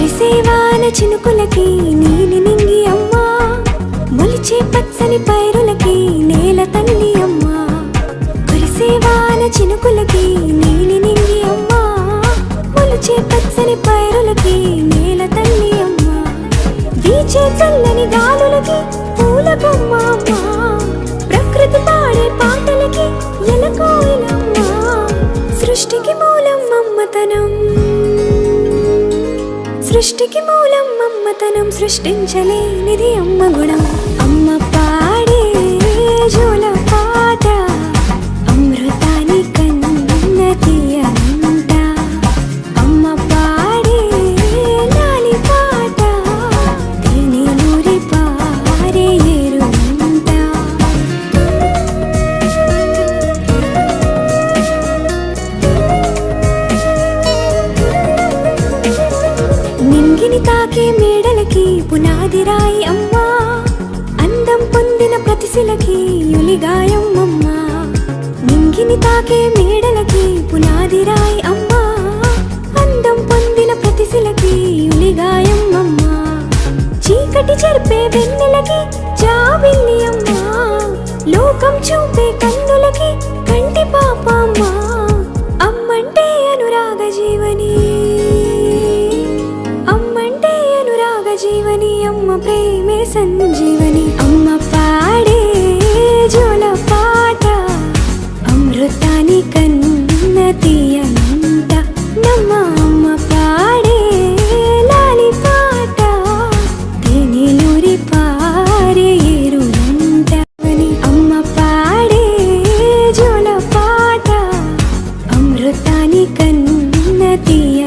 కురిసేవాన చినుకులకి నీలి నింగి అమ్మా, మొలిచే పచ్చని పైరులకి నేల తల్లి అమ్మా. కురిసేవాన చినుకులకి నీలి నింగి అమ్మా, మొలిచే పచ్చని పైరులకి నేల తల్లి అమ్మా. వీచే చల్లని గాలులకి పూల బొమ్మ అమ్మా, ప్రకృతి పాడే పాటలకి ఎలకోయిలమ్మా. సృష్టికి మూలం మమ్మతనం, సృష్టికి మూలం మమ్మతనం, సృష్టించలేనిది అమ్మ గుణం. అమ్మ పాడే జోల పాట అమృతాని కన్న తీయనంట. అమ్మ పాడే లాలి పాట తేనెలూరి పారే ఏరునంట. నింగిని తాకే మేడలకి పునాది రాయి అమ్మా, అందం పొందిన ప్రతిశిలకి యులిగాయం అమ్మా. నింగిని తాకే మేడలకి పునాది రాయి అమ్మా, అందం పొందిన ప్రతిశిలకి యులిగాయం అమ్మా. చీకటి చెరిపే వెన్నెలకి జాబిల్లి అమ్మా, లోకం చూపే కన్నులకి కంటి పాప అమ్మా. అమ్మంటే అనురాగ జీవని, అమ్మంటే అనురాగ జీవని, అమ్మ ప్రేమే సంజీవని. అమ్మ పాడే జోల పాట అమృతాని కన్న తీయనంట. నమ్మ అమ్మ పాడే లాలి పాట తేనెలూరి పారే ఏరునంట. అమ్మ పాడే జోల పాట అమృతాని కన్న తీయ